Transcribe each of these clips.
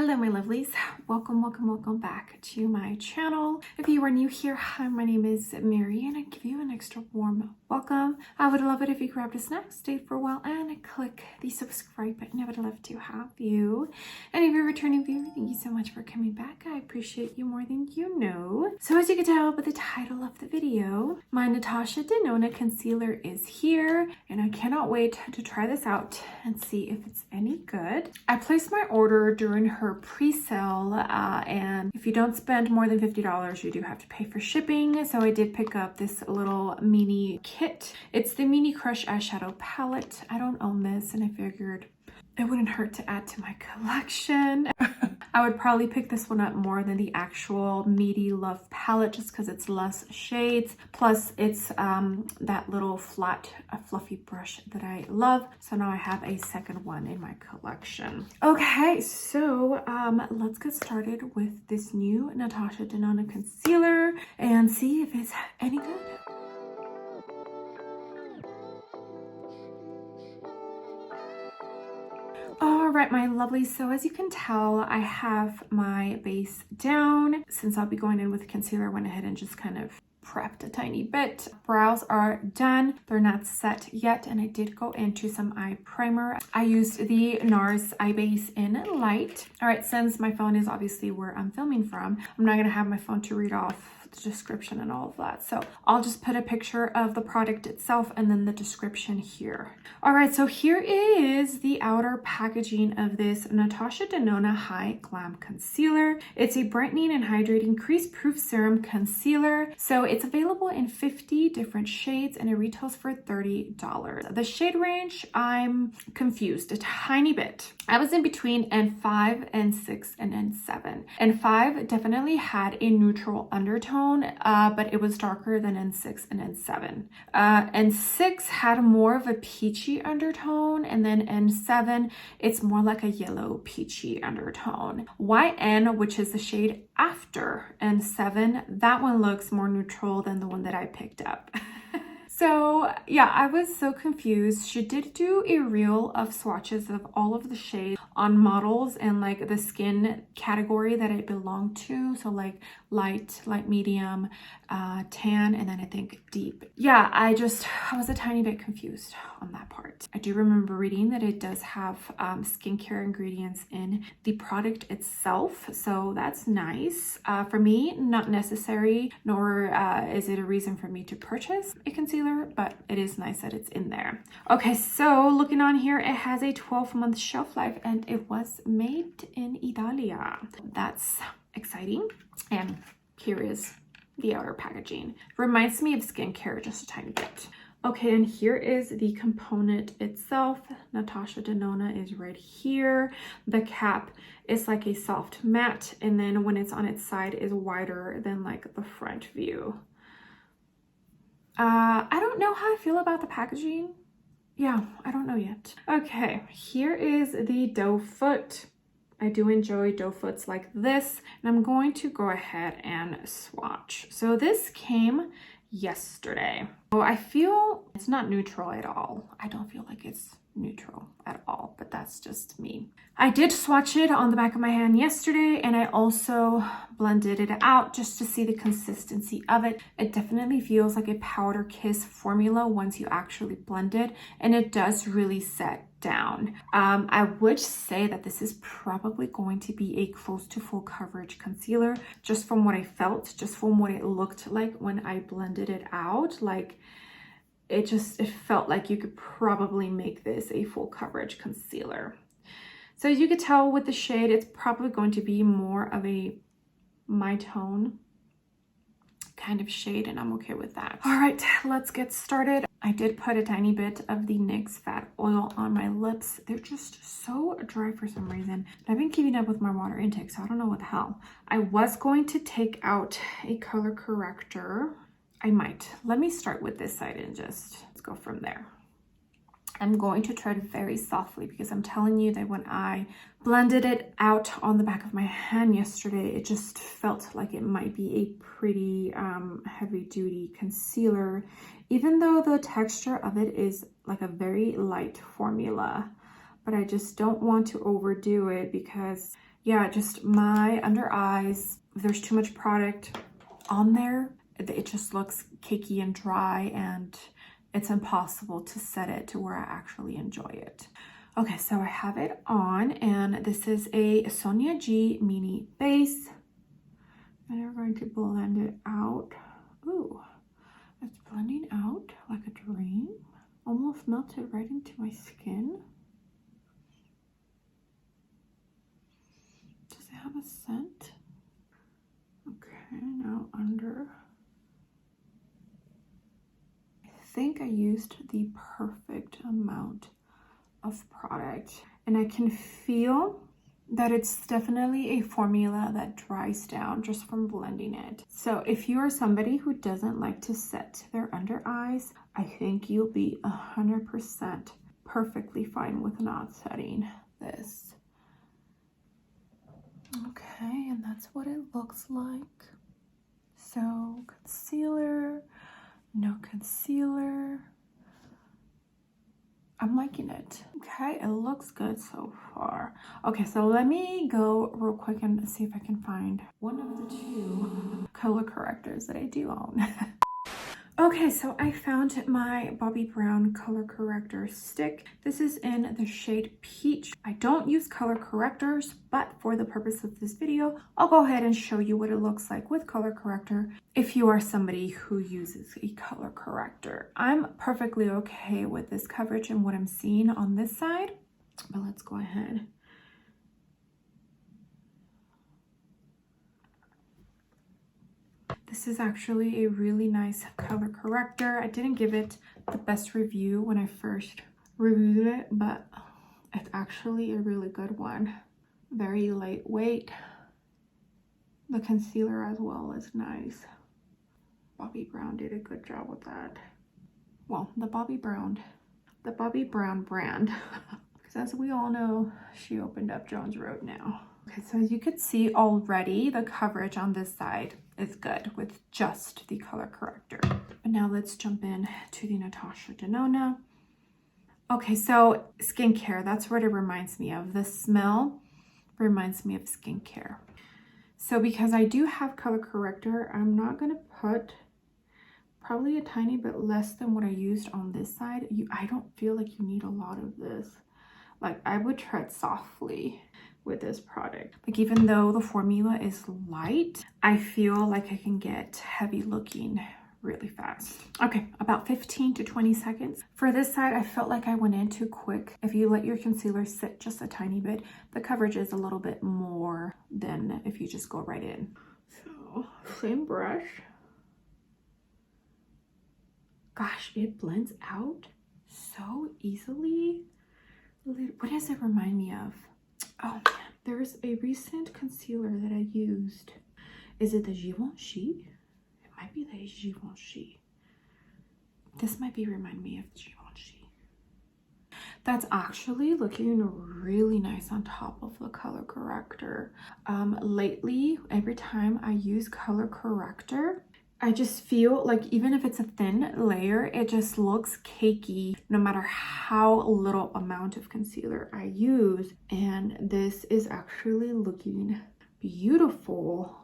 Hello my lovelies, welcome back to my channel. If you are new here, hi, my name is Mary and I give you an extra warm welcome. I would love it if you grabbed a snack, stayed for a while, and click the subscribe button. I would love to have you. And if you're a returning viewer, thank you so much for coming back. I appreciate you more than you know. So as you can tell by the title of the video, my Natasha Denona concealer is here and I cannot wait to try this out and see if it's any good. I placed my order during her pre-sale and if you don't spend more than $50, you do have to pay for shipping. So I did pick up this little mini kit. It's the Mini Crush eyeshadow palette. I don't own this and I figured it wouldn't hurt to add to my collection. I would probably pick this one up more than the actual Meaty Love palette just because it's less shades. Plus it's that little flat fluffy brush that I love. So now I have a second one in my collection. Okay, so let's get started with this new Natasha Denona concealer and see if it's any good. All right, my lovely. So as you can tell, I have my base down. Since I'll be going in with concealer, I went ahead and just kind of prepped a tiny bit. Brows are done. They're not set yet. And I did go into some eye primer. I used the NARS eye base in light. All right, since my phone is obviously where I'm filming from, I'm not gonna have my phone to read off the description and all of that. So I'll just put a picture of the product itself and then the description here. All right, so here is the outer packaging of this Natasha Denona Hy-Glam concealer. It's a brightening and hydrating crease proof serum concealer. So it's available in 50 different shades and it retails for $30. The shade range, I'm confused a tiny bit. I was in between N5, N6, and N7. N5 definitely had a neutral undertone, but it was darker than N6 and N7. N6 had more of a peachy undertone, and then N7, it's more like a yellow peachy undertone. YN, which is the shade after N7, that one looks more neutral than the one that I picked up. So yeah, I was so confused. She did do a reel of swatches of all of the shades on models and like the skin category that I belong to. So like light, medium, tan, and then I think deep. Yeah, I was a tiny bit confused on that part. I do remember reading that it does have skincare ingredients in the product itself. So that's nice. For me, not necessary, nor is it a reason for me to purchase a concealer, but it is nice that it's in there. Okay, so looking on here, it has a 12-month shelf life and it was made in Italia. That's exciting. And here is the outer packaging. Reminds me of skincare just a tiny bit. Okay, and here is the component itself. Natasha Denona is right here. The cap is like a soft matte, and then when it's on its side is wider than like the front view. I don't know how I feel about the packaging. Yeah, I don't know yet. Okay, here is the doe foot. I do enjoy doe foots like this, and I'm going to go ahead and swatch. So this came yesterday. Oh, I feel it's not neutral at all. I don't feel like it's neutral at all, but that's just me. I did swatch it on the back of my hand yesterday, and I also blended it out just to see the consistency of it. It definitely feels like a powder kiss formula once you actually blend it, and it does really set down. I would say that this is probably going to be a close to full coverage concealer, just from what I felt, just from what it looked like when I blended it out. Like it felt like you could probably make this a full coverage concealer. So as you could tell with the shade, it's probably going to be more of a my tone kind of shade, and I'm okay with that. All right, let's get started. I did put a tiny bit of the NYX fat oil on my lips. They're just so dry for some reason. I've been keeping up with my water intake, so I don't know what the hell. I was going to take out a color corrector. I might. Let me start with this side and just let's go from there. I'm going to tread very softly because I'm telling you that when I blended it out on the back of my hand yesterday, it just felt like it might be a pretty heavy duty concealer, even though the texture of it is like a very light formula. But I just don't want to overdo it because Yeah, just my under eyes, if there's too much product on there, it just looks cakey and dry, and it's impossible to set it to where I actually enjoy it. Okay, so I have it on, and this is a Sonia G Mini Base. And we're going to blend it out. Ooh, it's blending out like a dream. Almost melted right into my skin. Does it have a scent? Okay, now under. I think I used the perfect amount of product, and I can feel that it's definitely a formula that dries down just from blending it. So if you are somebody who doesn't like to set their under eyes, I think you'll be 100% perfectly fine with not setting this. Okay, and that's what it looks like. So concealer, no concealer. I'm liking it. Okay, it looks good so far. Okay, so let me go real quick and see if I can find one of the two color correctors that I do own. Okay, so I found my Bobbi Brown color corrector stick. This is in the shade Peach. I don't use color correctors, but for the purpose of this video, I'll go ahead and show you what it looks like with color corrector if you are somebody who uses a color corrector. I'm perfectly okay with this coverage and what I'm seeing on this side, but let's go ahead. This is actually a really nice color corrector. I didn't give it the best review when I first reviewed it, but it's actually a really good one. Very lightweight. The concealer as well is nice. Bobbi Brown did a good job with that. Well, the Bobbi Brown brand. Because as we all know, she opened up Jones Road now. Okay, so as you can see already, the coverage on this side is good with just the color corrector. But now let's jump in to the Natasha Denona. Okay, so skincare, that's what it reminds me of. The smell reminds me of skincare. So because I do have color corrector, I'm not gonna put probably a tiny bit less than what I used on this side. I don't feel like you need a lot of this. Like, I would tread softly with this product. Like, even though the formula is light, I feel like I can get heavy looking really fast. Okay, about 15 to 20 seconds. For this side, I felt like I went in too quick. If you let your concealer sit just a tiny bit, the coverage is a little bit more than if you just go right in. So, same brush. Gosh, it blends out so easily. What does it remind me of? Oh man, there's a recent concealer that I used. Is it the Givenchy? It might be the Givenchy. This might be remind me of Givenchy. That's actually looking really nice on top of the color corrector. Lately, every time I use color corrector, I just feel like even if it's a thin layer, it just looks cakey no matter how little amount of concealer I use. And this is actually looking beautiful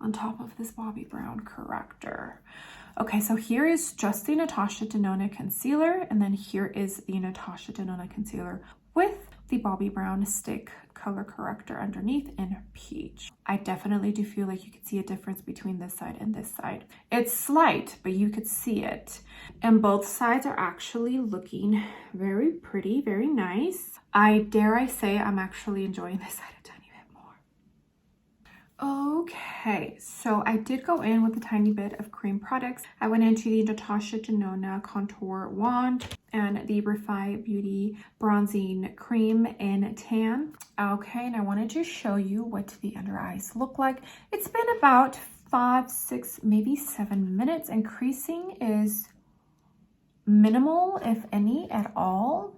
on top of this Bobbi Brown corrector. Okay, so here is just the Natasha Denona concealer, and then here is the Natasha Denona concealer with the Bobbi Brown stick color corrector underneath in Peach. I definitely do feel like you could see a difference between this side and this side. It's slight, but you could see it. And both sides are actually looking very pretty, very nice. Dare I say I'm actually enjoying this side a tiny bit more. Okay, so I did go in with a tiny bit of cream products. I went into the Natasha Denona Contour Wand and the Refy Beauty Bronzing Cream in Tan. Okay, and I wanted to show you what the under eyes look like. It's been about 5, 6, maybe 7 minutes, and creasing is minimal, if any, at all.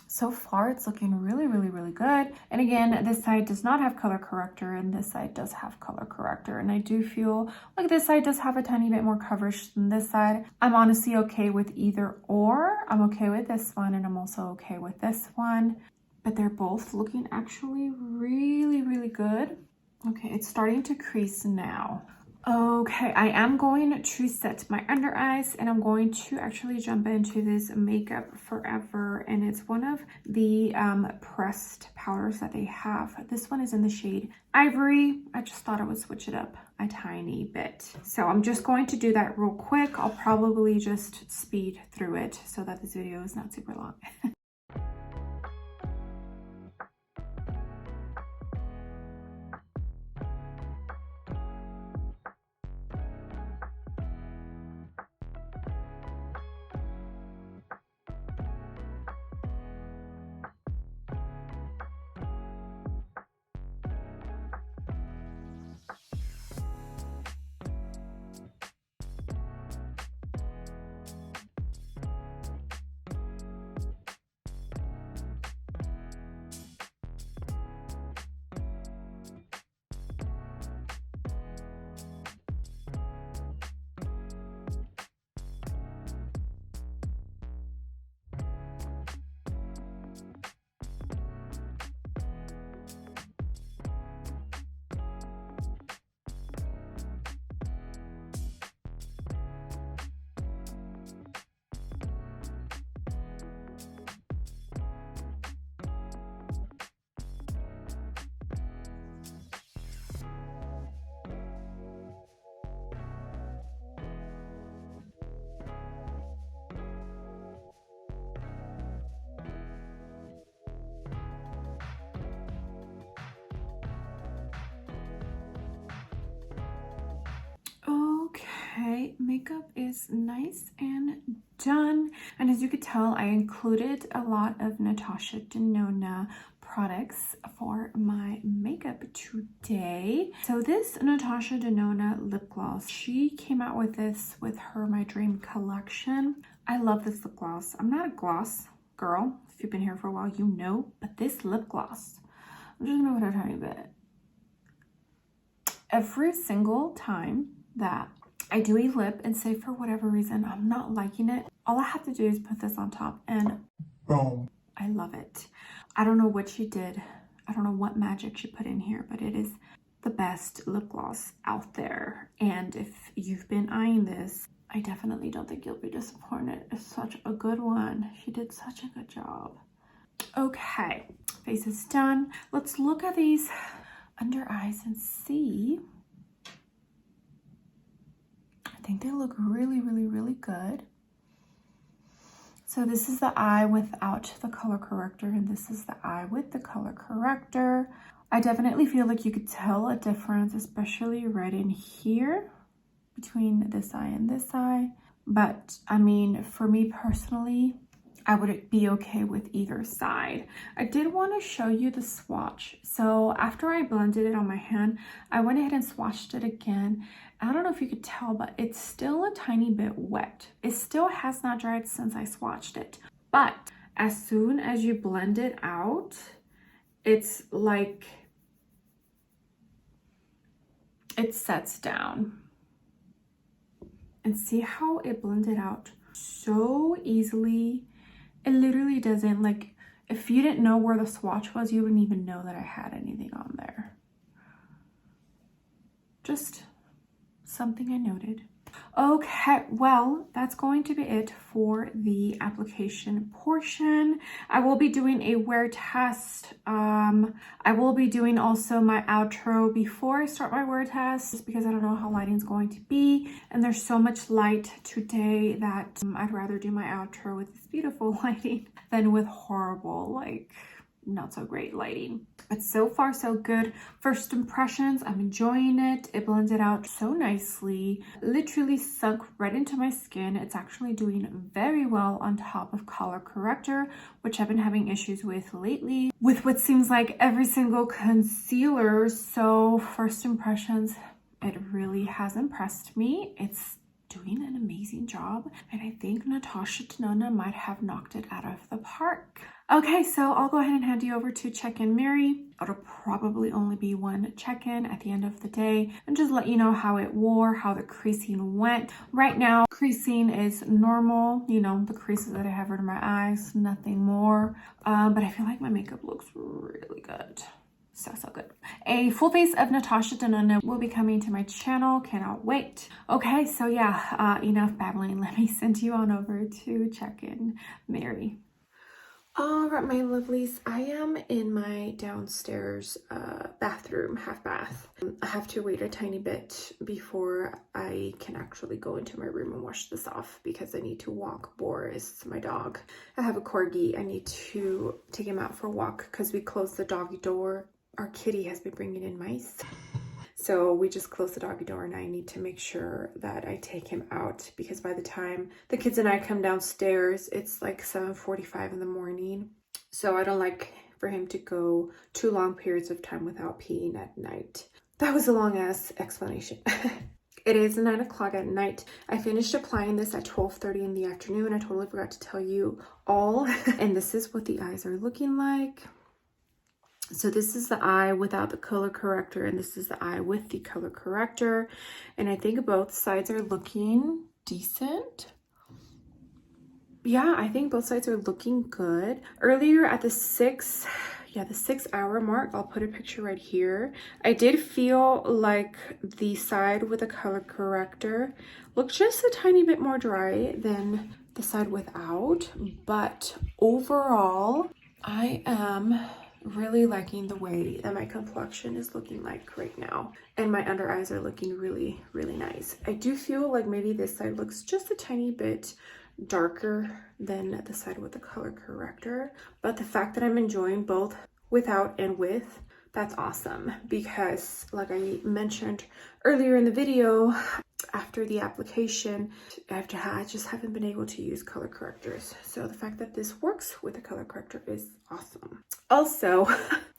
So far, it's looking really, really, really good. And again, this side does not have color corrector and this side does have color corrector. And I do feel like this side does have a tiny bit more coverage than this side. I'm honestly okay with either or. I'm okay with this one and I'm also okay with this one. but they're both looking actually really good. Okay, it's starting to crease now. Okay, I am going to set my under eyes, and I'm going to actually jump into this Makeup Forever, and it's one of the pressed powders that they have. This one is in the shade Ivory. I just thought I would switch it up a tiny bit. So I'm just going to do that real quick. I'll probably just speed through it so that this video is not super long. Okay, makeup is nice and done. And as you could tell, I included a lot of Natasha Denona products for my makeup today. So this Natasha Denona lip gloss, she came out with this with her My Dream collection. I love this lip gloss. I'm not a gloss girl. If you've been here for a while, you know, but this lip gloss, I'm just gonna put a tiny bit. Every single time that I do a lip and say for whatever reason I'm not liking it, all I have to do is put this on top and boom, I love it. I don't know what she did. I don't know what magic she put in here, but it is the best lip gloss out there. And if you've been eyeing this, I definitely don't think you'll be disappointed. It's such a good one. She did such a good job. Okay, face is done. Let's look at these under eyes and see. I think they look really good. So this is the eye without the color corrector, and this is the eye with the color corrector. I definitely feel like you could tell a difference, especially right in here between this eye and this eye. But I mean, for me personally, I would be okay with either side. I did want to show you the swatch. So after I blended it on my hand, I went ahead and swatched it again. I don't know if you could tell, but it's still a tiny bit wet. It still has not dried since I swatched it. But as soon as you blend it out, it's like, it sets down. And see how it blended out so easily. It literally doesn't, like, if you didn't know where the swatch was, you wouldn't even know that I had anything on there. Just something I noted. Okay, well, that's going to be it for the application portion. I will be doing a wear test. I will be doing also my outro before I start my wear test, just because I don't know how lighting is going to be. And there's so much light today that I'd rather do my outro with this beautiful lighting than with horrible, like, not so great lighting. But so far so good. First impressions, I'm enjoying it. It blended out so nicely, literally sunk right into my skin. It's actually doing very well on top of color corrector, which I've been having issues with lately with what seems like every single concealer. So first impressions, it really has impressed me. It's doing an amazing job, and I think Natasha Denona might have knocked it out of the park. Okay, so I'll go ahead and hand you over to check-in Mary. It'll probably only be one check-in at the end of the day and just let you know how it wore, how the creasing went. Right now, creasing is normal, you know, the creases that I have under my eyes, nothing more. But I feel like my makeup looks really good. So good. A full face of Natasha Denona will be coming to my channel. Cannot wait. Okay, so yeah, enough babbling. Let me send you on over to check-in Mary. All right, my lovelies, I am in my downstairs bathroom, half bath. I have to wait a tiny bit before I can actually go into my room and wash this off because I need to walk Boris, my dog. I have a corgi. I need to take him out for a walk because we closed the doggy door. Our kitty has been bringing in mice. So we just closed the doggy door and I need to make sure that I take him out because by the time the kids and I come downstairs, it's like 7:45 in the morning. So I don't like for him to go too long periods of time without peeing at night. That was a long ass explanation. It is 9 o'clock at night. I finished applying this at 12:30 in the afternoon. I totally forgot to tell you all. And this is what the eyes are looking like. So this is the eye without the color corrector and this is the eye with the color corrector. And I think both sides are looking decent. Yeah, I think both sides are looking good. Earlier at the 6 hour mark, I'll put a picture right here. I did feel like the side with the color corrector looked just a tiny bit more dry than the side without. But overall, I am really liking the way that my complexion is looking like right now, and my under eyes are looking really nice. I do feel like maybe this side looks just a tiny bit darker than the side with the color corrector, but the fact that I'm enjoying both without and with, that's awesome because like I mentioned earlier in the video, after the application, I just haven't been able to use color correctors. So the fact that this works with a color corrector is awesome. Also,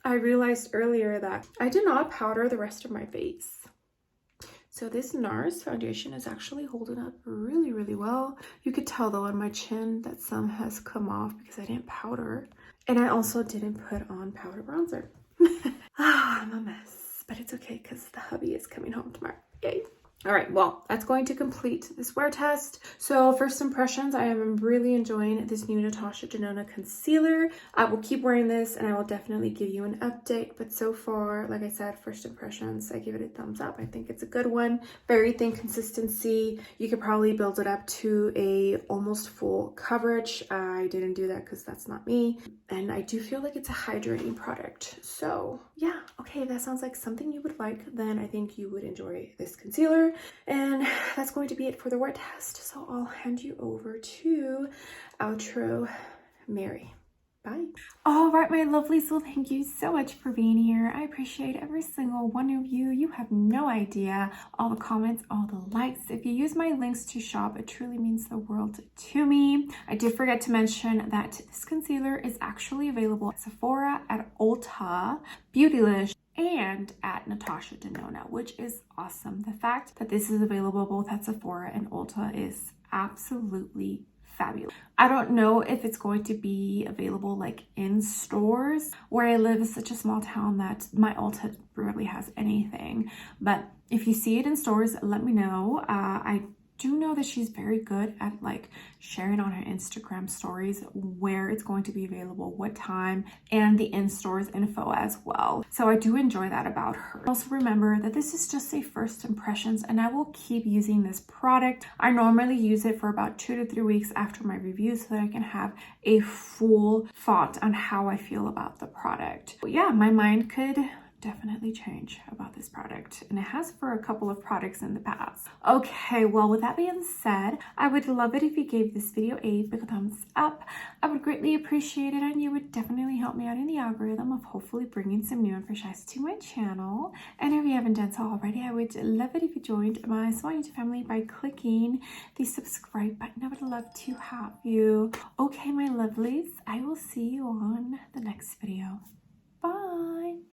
I realized earlier that I did not powder the rest of my face. So this NARS foundation is actually holding up really well. You could tell though on my chin that some has come off because I didn't powder. And I also didn't put on powder bronzer. I'm a mess, but it's okay because the hubby is coming home tomorrow. Yay. All right, well, that's going to complete this wear test. So first impressions, I am really enjoying this new Natasha Denona concealer. I will keep wearing this and I will definitely give you an update. But so far, like I said, first impressions, I give it a thumbs up. I think it's a good one. Very thin consistency. You could probably build it up to a almost full coverage. I didn't do that because that's not me. And I do feel like it's a hydrating product. So yeah, okay, that sounds like something you would like. Then I think you would enjoy this concealer. And that's going to be it for the wear test. So I'll hand you over to outro Mary. Bye. All right, my lovelies. Well, thank you so much for being here. I appreciate every single one of you. You have no idea. All the comments, all the likes. If you use my links to shop, it truly means the world to me. I did forget to mention that this concealer is actually available at Sephora, at Ulta, Beautylish, and at Natasha Denona, which is awesome. The fact that this is available both at Sephora and Ulta is absolutely fabulous. I don't know if it's going to be available like in stores. Where I live is such a small town that my Ulta rarely has anything. But if you see it in stores, let me know. I do know that she's very good at like sharing on her Instagram stories where it's going to be available, what time, and the in-stores info as well. So I do enjoy that about her. Also remember that this is just a first impressions and I will keep using this product. I normally use it for about 2 to 3 weeks after my review so that I can have a full thought on how I feel about the product. But yeah, my mind could definitely change about this product, and it has for a couple of products in the past. Okay, well, with that being said, I would love it if you gave this video a big thumbs up. I would greatly appreciate it, and you would definitely help me out in the algorithm of hopefully bringing some new and fresh eyes to my channel. And if you haven't done so already, I would love it if you joined my small YouTube family by clicking the subscribe button. I would love to have you. Okay, my lovelies, I will see you on the next video.